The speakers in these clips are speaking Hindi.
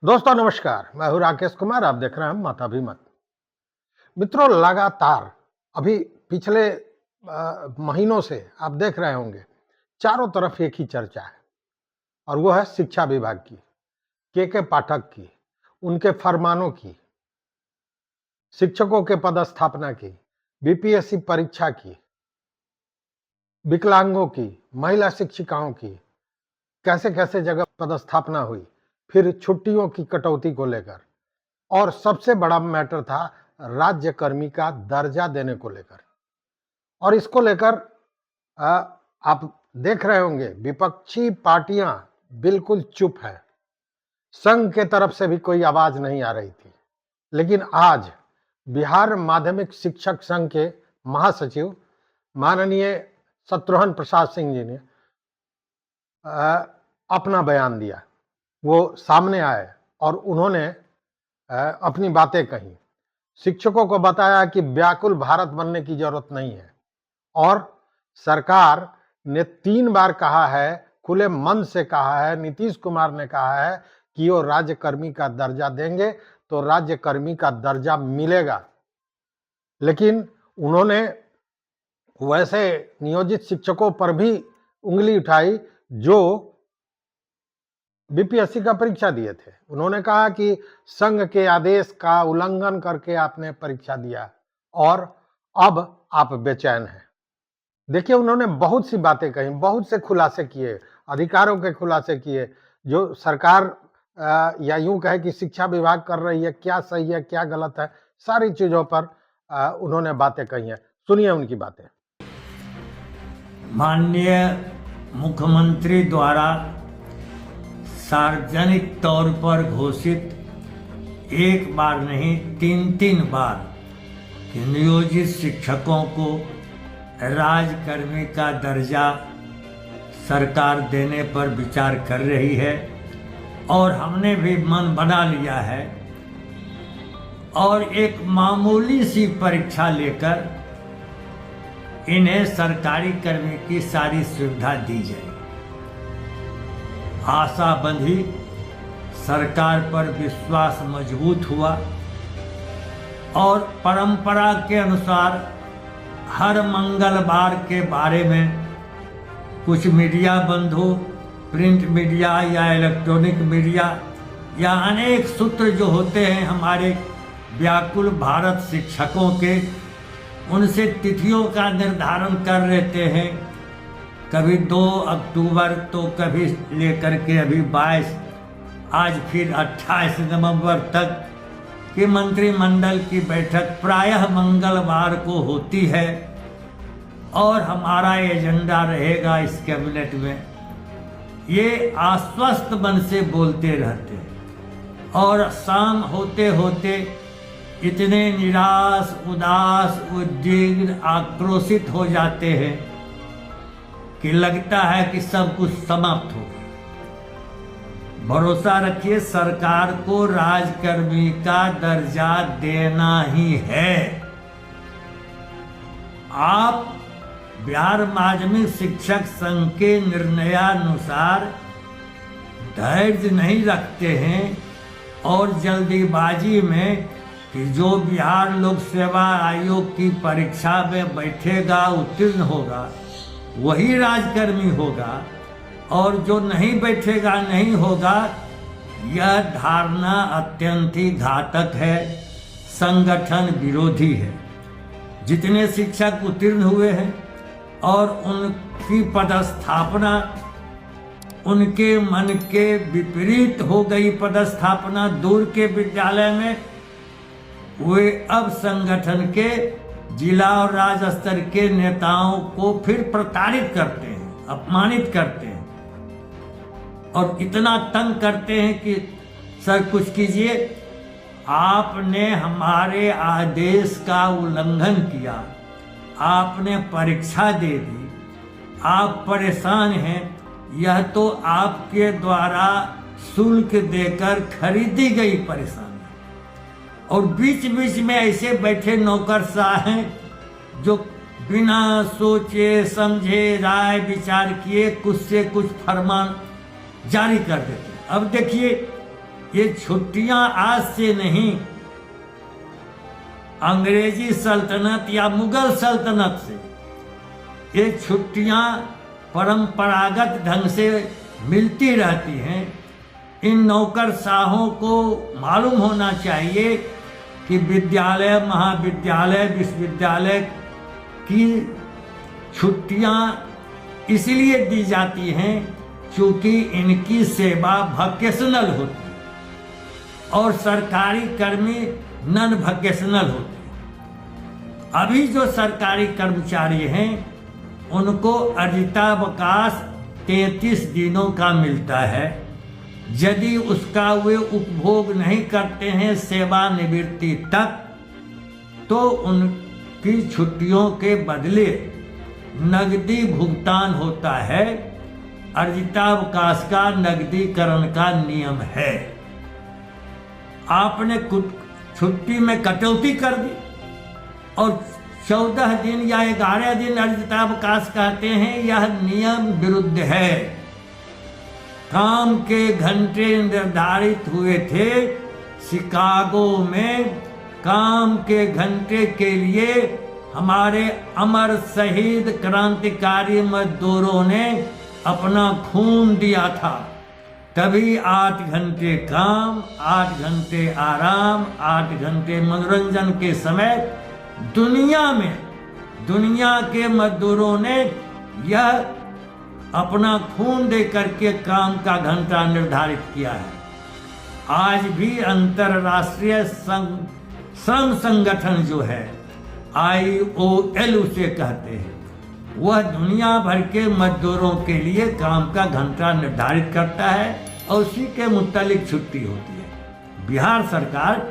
दोस्तों नमस्कार, मैं हूं राकेश कुमार। आप देख रहे हैं माथा भी मत। मित्रों, लगातार अभी पिछले महीनों से आप देख रहे होंगे चारों तरफ एक ही चर्चा है और वो है शिक्षा विभाग की, के पाठक की, उनके फरमानों की, शिक्षकों के पदस्थापना की, बीपीएससी परीक्षा की, विकलांगों की, महिला शिक्षिकाओं की, कैसे कैसे जगह पदस्थापना हुई, फिर छुट्टियों की कटौती को लेकर, और सबसे बड़ा मैटर था राज्यकर्मी का दर्जा देने को लेकर। और इसको लेकर आप देख रहे होंगे विपक्षी पार्टियां बिल्कुल चुप है। संघ के तरफ से भी कोई आवाज नहीं आ रही थी, लेकिन आज बिहार माध्यमिक शिक्षक संघ के महासचिव माननीय शत्रुघ्न प्रसाद सिंह जी ने अपना बयान दिया। वो सामने आए और उन्होंने अपनी बातें कही, शिक्षकों को बताया कि व्याकुल भारत बनने की जरूरत नहीं है और सरकार ने 3 बार कहा है, खुले मन से कहा है, नीतीश कुमार ने कहा है कि वो राज्यकर्मी का दर्जा देंगे तो राज्यकर्मी का दर्जा मिलेगा। लेकिन उन्होंने वैसे नियोजित शिक्षकों पर भी उंगली उठाई जो बीपीएससी का परीक्षा दिए थे। उन्होंने कहा कि संघ के आदेश का उल्लंघन करके आपने परीक्षा दिया और अब आप बेचैन हैं। देखिए, उन्होंने बहुत सी बातें कही, बहुत से खुलासे किए, अधिकारों के खुलासे किए, जो सरकार या यूं कहे कि शिक्षा विभाग कर रही है, क्या सही है क्या गलत है, सारी चीजों पर उन्होंने बातें कही हैं। सुनिए उनकी बातें। माननीय मुख्यमंत्री द्वारा सार्वजनिक तौर पर घोषित एक बार नहीं 3 बार कि नियोजित शिक्षकों को राजकर्मी का दर्जा सरकार देने पर विचार कर रही है और हमने भी मन बना लिया है और एक मामूली सी परीक्षा लेकर इन्हें सरकारी कर्मी की सारी सुविधा दी जाए। आशा बंधी, सरकार पर विश्वास मजबूत हुआ और परंपरा के अनुसार हर मंगलवार के बारे में कुछ मीडिया बंधु, प्रिंट मीडिया या इलेक्ट्रॉनिक मीडिया या अनेक सूत्र जो होते हैं हमारे व्याकुल भारत शिक्षकों के, उनसे तिथियों का निर्धारण कर लेते हैं। कभी 2 अक्टूबर तो कभी लेकर के अभी 22, आज फिर 28 नवंबर तक की मंत्रिमंडल की बैठक प्रायः मंगलवार को होती है और हमारा एजेंडा रहेगा इस कैबिनेट में। ये आश्वस्त मन से बोलते रहते और शाम होते होते इतने निराश, उदास, उद्विग्न, आक्रोशित हो जाते हैं कि लगता है कि सब कुछ समाप्त हो गया। भरोसा रखिए, सरकार को राजकर्मी का दर्जा देना ही है। आप बिहार माध्यमिक शिक्षक संघ के निर्णयानुसार धैर्य नहीं रखते हैं और जल्दीबाजी में कि जो बिहार लोक सेवा आयोग की परीक्षा में बैठेगा, उत्तीर्ण होगा, वही राजकर्मी होगा और जो नहीं बैठेगा नहीं होगा। यह धारणा अत्यंत ही घातक है, संगठन विरोधी है। जितने शिक्षक उत्तीर्ण हुए हैं और उनकी पदस्थापना उनके मन के विपरीत हो गई, पदस्थापना दूर के विद्यालय में, वे अब संगठन के जिला और राज्य स्तर के नेताओं को फिर प्रताड़ित करते हैं, अपमानित करते हैं और इतना तंग करते हैं कि सर कुछ कीजिए, आपने हमारे आदेश का उल्लंघन किया, आपने परीक्षा दे दी, आप परेशान हैं, यह तो आपके द्वारा शुल्क देकर खरीदी गई परेशानी। और बीच बीच में ऐसे बैठे नौकरशाह हैं जो बिना सोचे समझे, राय विचार किए कुछ से कुछ फरमान जारी कर देते। अब देखिए, ये छुट्टियां आज से नहीं, अंग्रेजी सल्तनत या मुगल सल्तनत से ये छुट्टियां परंपरागत ढंग से मिलती रहती हैं। इन नौकरशाहों को मालूम होना चाहिए कि विद्यालय, महाविद्यालय, विश्वविद्यालय की छुट्टियां इसलिए दी जाती हैं क्योंकि इनकी सेवा वोकेशनल होती है और सरकारी कर्मी नॉन वोकेशनल होते हैं। अभी जो सरकारी कर्मचारी हैं उनको अर्जितावकाश 33 दिनों का मिलता है। यदि उसका वे उपभोग नहीं करते हैं सेवानिवृत्ति तक, तो उनकी छुट्टियों के बदले नगदी भुगतान होता है। अर्जितावकाश का नगदीकरण का नियम है। आपने छुट्टी में कटौती कर दी और 14 दिन या 11 दिन अर्जितावकाश कहते हैं, यह नियम विरुद्ध है। काम के घंटे निर्धारित हुए थे। शिकागो में काम के घंटे के लिए हमारे अमर शहीद क्रांतिकारी मजदूरों ने अपना खून दिया था। तभी 8 घंटे काम, 8 घंटे आराम, 8 घंटे मनोरंजन के समय दुनिया के मजदूरों ने यह अपना खून दे करके काम का घंटा निर्धारित किया है। आज भी अंतर्राष्ट्रीय श्रम संगठन जो है IOL उसे कहते हैं, वह दुनिया भर के मजदूरों के लिए काम का घंटा निर्धारित करता है और उसी के मुताबिक छुट्टी होती है। बिहार सरकार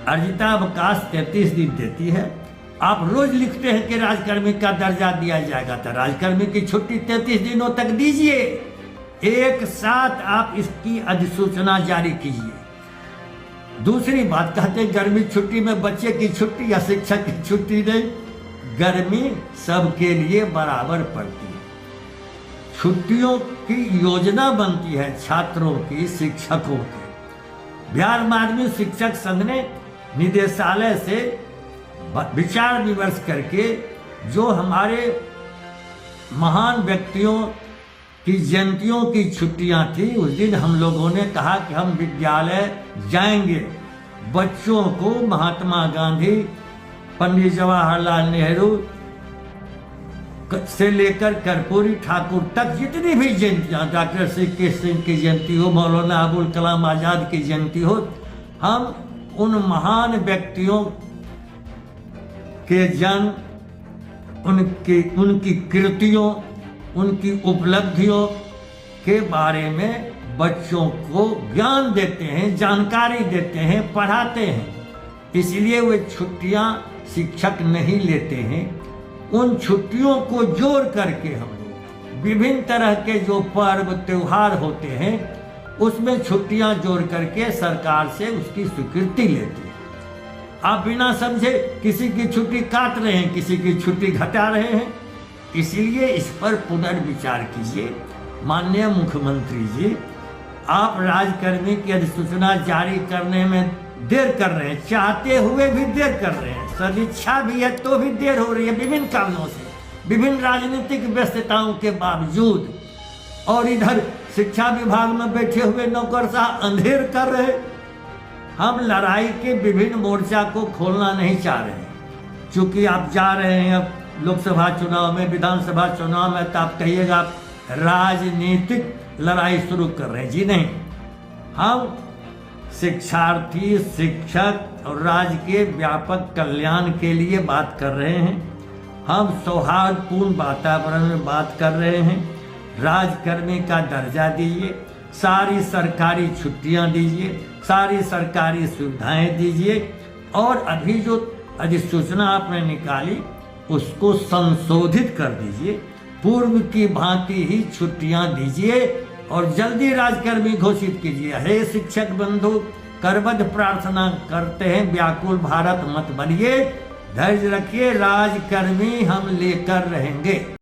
अर्जितावकाश 33 दिन देती है। आप रोज लिखते हैं कि राजकर्मी का दर्जा दिया जाएगा, तो राजकर्मी की छुट्टी 33 दिनों तक दीजिए। एक साथ आप इसकी अधिसूचना जारी कीजिए। दूसरी बात, कहते हैं गर्मी छुट्टी में बच्चे की छुट्टी या शिक्षक की छुट्टी नहीं। गर्मी सबके लिए बराबर पड़ती है। छुट्टियों की योजना बनती है छात्रों की, शिक्षकों की। बिहार माध्यमिक शिक्षक संघ ने निदेशालय से विचार विमर्श करके जो हमारे महान व्यक्तियों की जयंतियों की छुट्टियां थी, उस दिन हम लोगों ने कहा कि हम विद्यालय जाएंगे। बच्चों को महात्मा गांधी, पंडित जवाहरलाल नेहरू से लेकर कर्पूरी ठाकुर तक जितनी भी जयंतियां, डॉक्टर श्री सिंह की जयंती हो, मौलाना अबुल कलाम आज़ाद की जयंती हो, हम उन महान व्यक्तियों के जन्म, उनकी कृतियों, उनकी उपलब्धियों के बारे में बच्चों को ज्ञान देते हैं, जानकारी देते हैं, पढ़ाते हैं। इसलिए वे छुट्टियां शिक्षक नहीं लेते हैं। उन छुट्टियों को जोड़ करके हम लोग विभिन्न तरह के जो पर्व त्योहार होते हैं उसमें छुट्टियां जोड़ करके सरकार से उसकी स्वीकृति लेते हैं। आप बिना समझे किसी की छुट्टी काट रहे हैं, किसी की छुट्टी घटा रहे हैं। इसलिए इस पर पुनर्विचार कीजिए। माननीय मुख्यमंत्री जी, आप राजकर्मी की अधिसूचना जारी करने में देर कर रहे हैं, चाहते हुए भी देर कर रहे हैं। सदिच्छा भी है तो भी देर हो रही है विभिन्न कारणों से, विभिन्न राजनीतिक व्यस्तताओं के बावजूद। और इधर शिक्षा विभाग में बैठे हुए नौकरशाह अंधेर कर रहे। हम लड़ाई के विभिन्न मोर्चा को खोलना नहीं चाह रहे हैं। चूंकि आप जा रहे हैं अब लोकसभा चुनाव में, विधानसभा चुनाव में, तो आप कहिएगा आप राजनीतिक लड़ाई शुरू कर रहे हैं। जी नहीं, हम शिक्षार्थी, शिक्षक और राज्य के व्यापक कल्याण के लिए बात कर रहे हैं। हम सौहार्दपूर्ण वातावरण में बात कर रहे हैं। राजकर्मी का दर्जा दीजिए, सारी सरकारी छुट्टियां दीजिए, सारी सरकारी सुविधाएं दीजिए और अभी जो अधिसूचना आपने निकाली उसको संशोधित कर दीजिए। पूर्व की भांति ही छुट्टियां दीजिए और जल्दी राजकर्मी घोषित कीजिए। हे शिक्षक बंधु, करबद्ध प्रार्थना करते हैं, व्याकुल भारत मत बनिए, धैर्य रखिए, राजकर्मी हम लेकर रहेंगे।